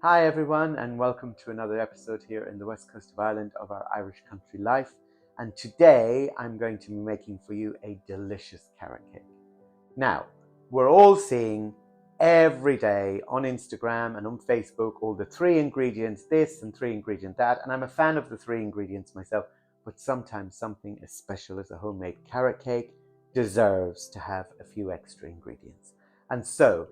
Hi everyone, and welcome to another episode here in the west coast of Ireland of our Irish country life. And today I'm going to be making for you a delicious carrot cake. Now, we're all seeing every day on Instagram and on Facebook all the 3 ingredients this and 3 ingredients that, and I'm a fan of the 3 ingredients myself, but sometimes something as special as a homemade carrot cake deserves to have a few extra ingredients. And so,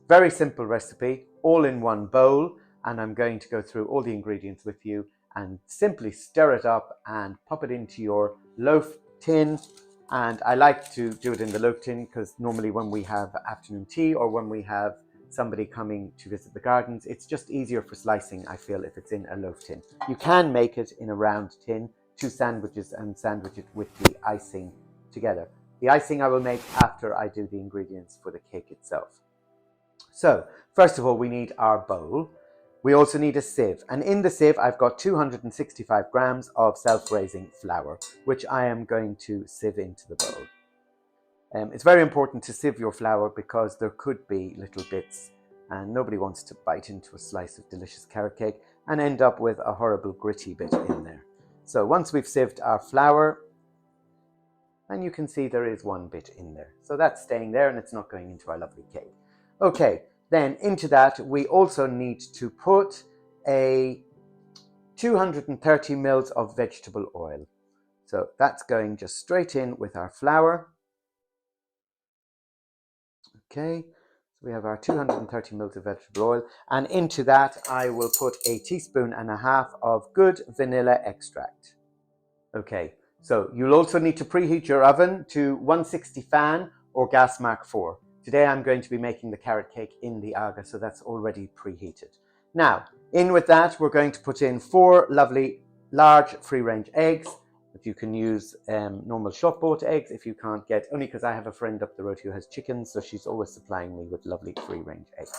very simple recipe, all in one bowl, and I'm going to go through all the ingredients with you and simply stir it up and pop it into your loaf tin. And I like to do it in the loaf tin because normally when we have afternoon tea or when we have somebody coming to visit the gardens, it's just easier for slicing, I feel, if it's in a loaf tin. You can make it in a round tin, 2 sandwiches, and sandwich it with the icing together. The icing I will make after I do the ingredients for the cake itself. So, first of all, we need our bowl. We also need a sieve, and in the sieve I've got 265 grams of self-raising flour, which I am going to sieve into the bowl. It's very important to sieve your flour because there could be little bits, and nobody wants to bite into a slice of delicious carrot cake and end up with a horrible gritty bit in there. So once we've sieved our flour, and you can see there is one bit in there, so that's staying there and it's not going into our lovely cake. Okay. Then into that, we also need to put a 230 mils of vegetable oil. So that's going just straight in with our flour. Okay, so we have our 230 mils of vegetable oil. And into that, I will put a teaspoon and a half of good vanilla extract. Okay, so you'll also need to preheat your oven to 160 fan or gas mark 4. Today I'm going to be making the carrot cake in the Aga, so that's already preheated. Now, in with that, we're going to put in 4 lovely large free-range eggs. But you can use normal shop-bought eggs if you can't get, only because I have a friend up the road who has chickens, so she's always supplying me with lovely free-range eggs.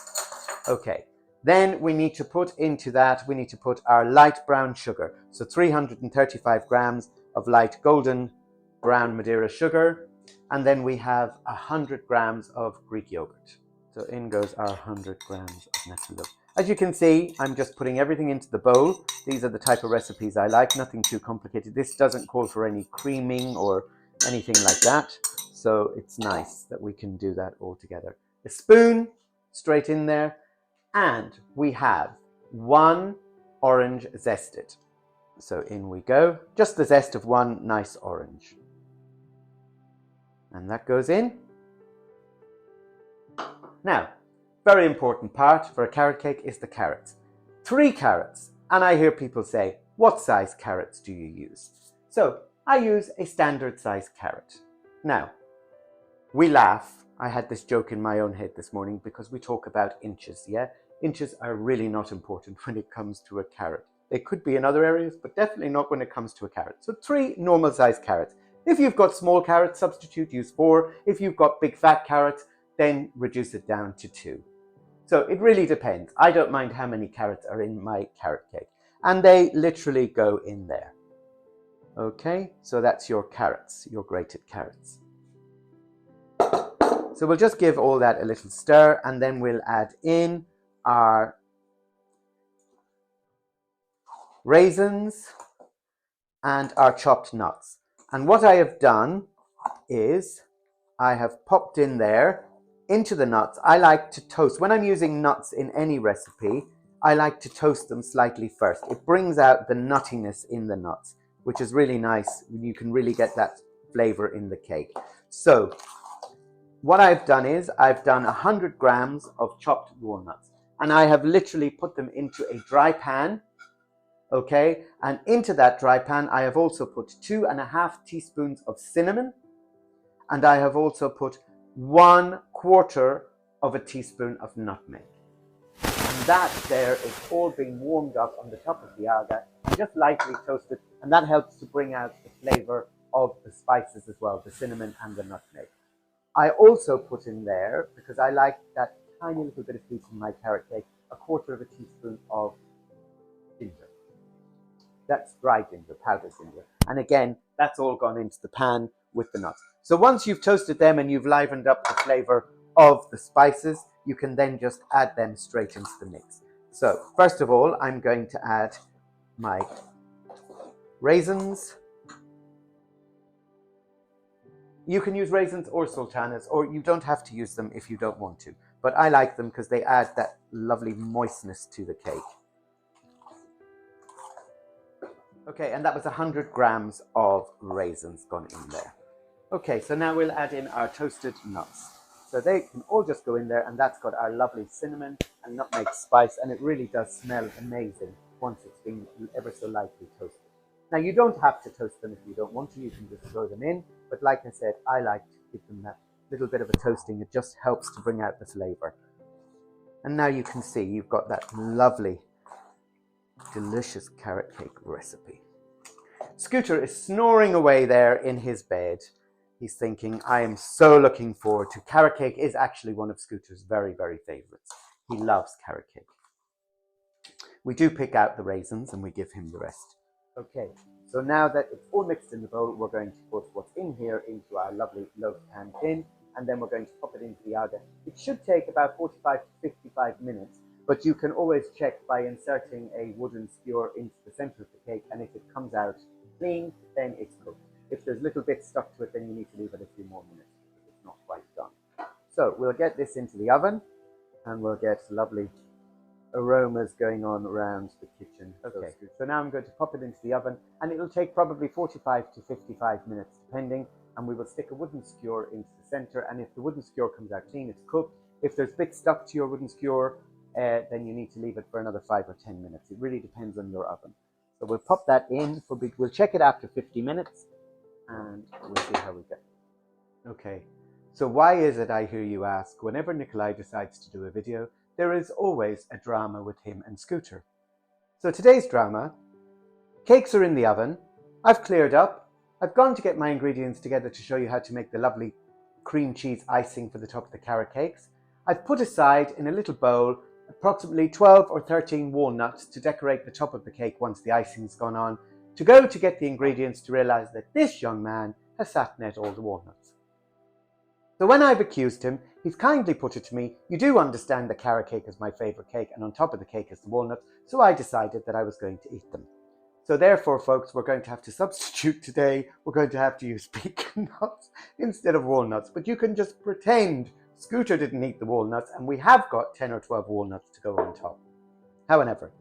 Okay, then we need to put into that, we need to put our light brown sugar. So 335 grams of light golden brown Madeira sugar. And then we have 100 grams of Greek yogurt. So in goes our 100 grams of natural yogurt. As you can see, I'm just putting everything into the bowl. These are the type of recipes I like, nothing too complicated. This doesn't call for any creaming or anything like that. So it's nice that we can do that all together. A spoon straight in there. And we have 1 orange zested. So in we go. Just the zest of 1 nice orange. And that goes in. Now, very important part for a carrot cake is the carrots. 3 carrots. And I hear people say, what size carrots do you use? So I use a standard size carrot. Now, we laugh. I had this joke in my own head this morning because we talk about inches, yeah? Inches are really not important when it comes to a carrot. They could be in other areas, but definitely not when it comes to a carrot. So 3 normal size carrots. If you've got small carrots, substitute, use 4. If you've got big fat carrots, then reduce it down to 2. So it really depends. I don't mind how many carrots are in my carrot cake. And they literally go in there. Okay, so that's your carrots, your grated carrots. So we'll just give all that a little stir, and then we'll add in our raisins and our chopped nuts. And what I have done is I have popped in there into the nuts. I like to toast. When I'm using nuts in any recipe, I like to toast them slightly first. It brings out the nuttiness in the nuts, which is really nice. You can really get that flavor in the cake. So what I've done is I've done 100 grams of chopped walnuts, and I have literally put them into a dry pan. Okay, and into that dry pan, I have also put 2.5 teaspoons of cinnamon, and I have also put 1/4 of a teaspoon of nutmeg. And that there is all being warmed up on the top of the Aga and just lightly toasted, and that helps to bring out the flavor of the spices as well, the cinnamon and the nutmeg. I also put in there, because I like that tiny little bit of sweet in my carrot cake, 1/4 of a teaspoon of ginger. That's dry ginger, powdered ginger. And again, that's all gone into the pan with the nuts. So once you've toasted them and you've livened up the flavor of the spices, you can then just add them straight into the mix. So first of all, I'm going to add my raisins. You can use raisins or sultanas, or you don't have to use them if you don't want to. But I like them because they add that lovely moistness to the cake. Okay, and that was 100 grams of raisins gone in there. Okay, so now we'll add in our toasted nuts. So they can all just go in there, and that's got our lovely cinnamon and nutmeg spice, and it really does smell amazing once it's been ever so lightly toasted. Now, you don't have to toast them if you don't want to. You can just throw them in. But like I said, I like to give them that little bit of a toasting. It just helps to bring out the flavor. And now you can see you've got that lovely, delicious carrot cake recipe. Scooter is snoring away there in his bed. He's thinking, I am so looking forward to carrot cake. Is actually one of Scooter's very, very favorites. He loves carrot cake. We do pick out the raisins and we give him the rest. Okay, so now that it's all mixed in the bowl, we're going to put what's in here into our lovely loaf pan tin, and then we're going to pop it into the oven. It should take about 45 to 55 minutes, but you can always check by inserting a wooden skewer into the center of the cake, and if it comes out clean, then it's cooked. If there's little bits stuck to it, then you need to leave it a few more minutes because it's not quite done. So we'll get this into the oven, and we'll get lovely aromas going on around the kitchen. Okay, so now I'm going to pop it into the oven, and it'll take probably 45 to 55 minutes depending, and we will stick a wooden skewer into the center, and if the wooden skewer comes out clean, it's cooked. If there's bits stuck to your wooden skewer, then you need to leave it for another 5 or 10 minutes. It really depends on your oven. So we'll pop that in, we'll check it after 50 minutes, and we'll see how we go. Okay, so why is it, I hear you ask, whenever Nikolai decides to do a video, there is always a drama with him and Scooter. So today's drama, cakes are in the oven, I've cleared up, I've gone to get my ingredients together to show you how to make the lovely cream cheese icing for the top of the carrot cakes. I've put aside in a little bowl approximately 12 or 13 walnuts to decorate the top of the cake once the icing's gone on, to go to get the ingredients to realize that this young man has sat and ate all the walnuts. So when I've accused him, he's kindly put it to me, you do understand the carrot cake is my favorite cake, and on top of the cake is the walnuts, so I decided that I was going to eat them. So therefore, folks, we're going to have to substitute today. We're going to have to use pecan nuts instead of walnuts, but you can just pretend Scooter didn't eat the walnuts, and we have got 10 or 12 walnuts to go on top. However,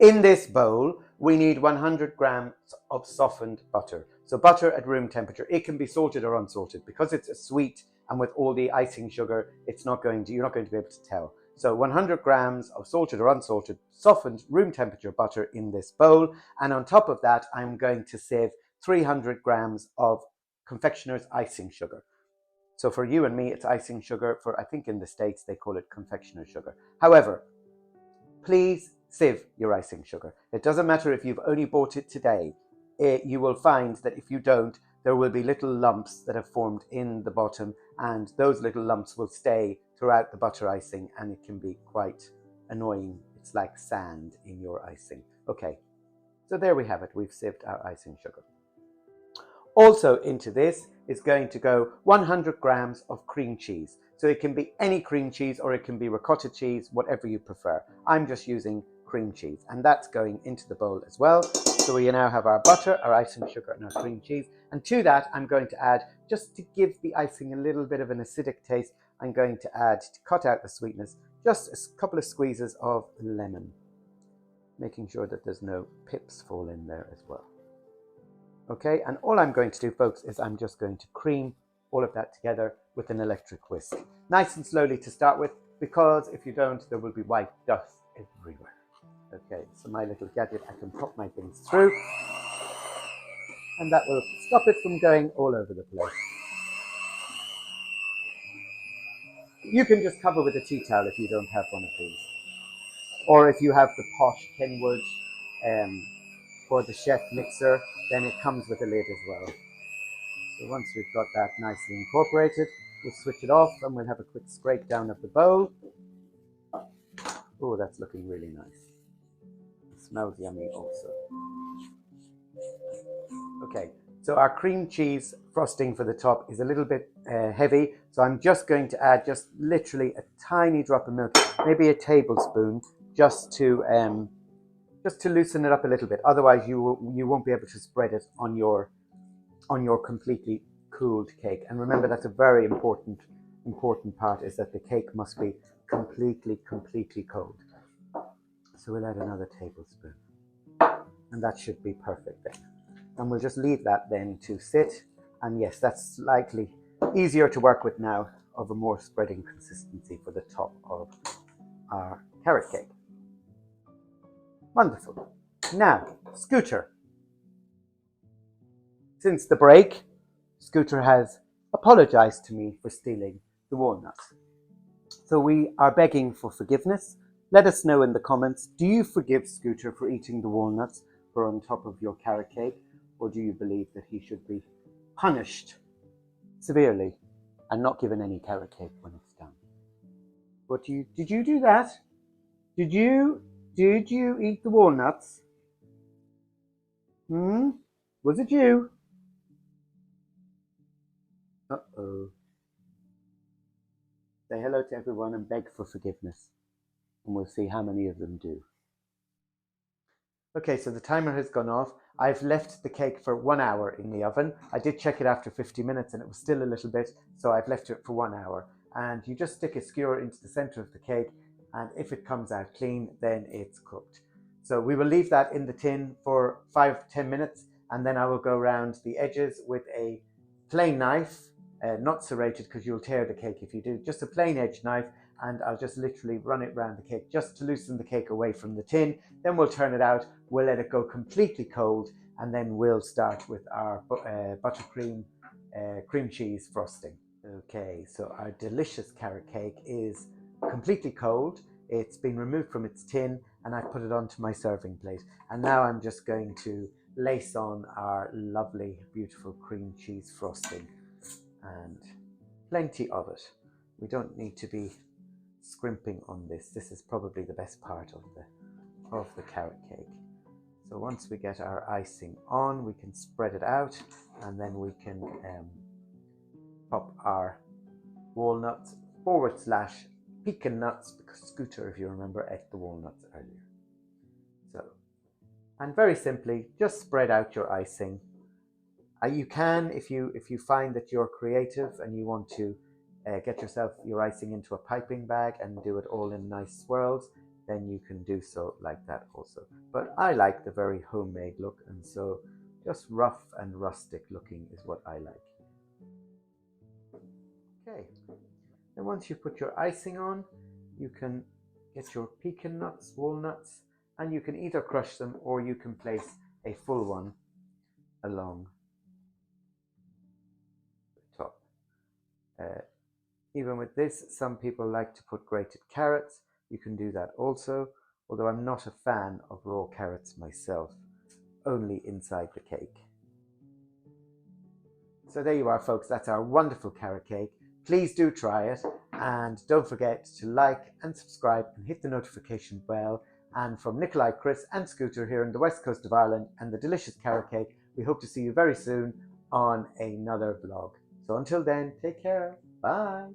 in this bowl, we need 100 grams of softened butter. So butter at room temperature. It can be salted or unsalted. Because it's a sweet and with all the icing sugar, you're not going to be able to tell. So 100 grams of salted or unsalted, softened room temperature butter in this bowl. And on top of that, I'm going to sieve 300 grams of confectioner's icing sugar. So for you and me, it's icing sugar. For, I think in the States, they call it confectioner's sugar. However, please sieve your icing sugar. It doesn't matter if you've only bought it today. You will find that if you don't, there will be little lumps that have formed in the bottom, and those little lumps will stay throughout the butter icing, and it can be quite annoying. It's like sand in your icing. Okay, so there we have it. We've sieved our icing sugar. Also into this is going to go 100 grams of cream cheese. So it can be any cream cheese, or it can be ricotta cheese, whatever you prefer. I'm just using cream cheese, and that's going into the bowl as well. So we now have our butter, our icing sugar, and our cream cheese. And to that, I'm going to add, just to give the icing a little bit of an acidic taste, I'm going to add, to cut out the sweetness, just a couple of squeezes of lemon, making sure that there's no pips fall in there as well. Okay, and all I'm going to do, folks, is I'm just going to cream all of that together with an electric whisk. Nice and slowly to start with, because if you don't, there will be white dust everywhere. Okay, so my little gadget, I can pop my things through, and that will stop it from going all over the place. You can just cover with a tea towel if you don't have one of these. Or if you have the posh Kenwood for the chef mixer, then it comes with a lid as well. So once we've got that nicely incorporated, we'll switch it off and we'll have a quick scrape down of the bowl. Oh, that's looking really nice. It smells yummy also. Okay, so our cream cheese frosting for the top is a little bit heavy, so I'm just going to add just literally a tiny drop of milk, maybe a tablespoon, just to loosen it up a little bit. Otherwise, you won't be able to spread it on your completely cooled cake. And remember, that's a very important part, is that the cake must be completely cold. So we'll add another tablespoon, and that should be perfect then. And we'll just leave that then to sit. And yes, that's slightly easier to work with now, of a more spreading consistency for the top of our carrot cake. Wonderful. Now, Scooter. Since the break, Scooter has apologized to me for stealing the walnuts. So we are begging for forgiveness. Let us know in the comments, do you forgive Scooter for eating the walnuts for on top of your carrot cake? Or do you believe that he should be punished severely and not given any carrot cake when it's done? Did you do that? Did you eat the walnuts? Was it you? Uh-oh. Say hello to everyone and beg for forgiveness. And we'll see how many of them do. Okay, so the timer has gone off. I've left the cake for 1 hour in the oven. I did check it after 50 minutes and it was still a little bit, so I've left it for 1 hour. And you just stick a skewer into the center of the cake, and if it comes out clean, then it's cooked. So we will leave that in the tin for 5-10 minutes, and then I will go around the edges with a plain knife, not serrated because you'll tear the cake if you do, just a plain edge knife, and I'll just literally run it around the cake just to loosen the cake away from the tin. Then we'll turn it out, we'll let it go completely cold, and then we'll start with our buttercream cream cheese frosting. Okay, so our delicious carrot cake is completely cold. It's been removed from its tin, and I've put it onto my serving plate. And now I'm just going to lace on our lovely, beautiful cream cheese frosting, and plenty of it. We don't need to be scrimping on this. This is probably the best part of the carrot cake. So once we get our icing on, we can spread it out, and then we can pop our walnuts / pecan nuts, because Scooter, if you remember, ate the walnuts earlier. So, and very simply, just spread out your icing. You can, if you find that you're creative and you want to get your icing into a piping bag and do it all in nice swirls, then you can do so like that also. But I like the very homemade look, and so just rough and rustic looking is what I like. Okay, and once you put your icing on, you can get your pecan nuts, walnuts, and you can either crush them or you can place a full one along the top. Even with this, some people like to put grated carrots. You can do that also, although I'm not a fan of raw carrots myself, only inside the cake. So there you are, folks. That's our wonderful carrot cake. Please do try it, and don't forget to like and subscribe and hit the notification bell. And from Nikolai, Chris and Scooter here in the west coast of Ireland and the delicious carrot cake, we hope to see you very soon on another vlog. So until then, take care. Bye.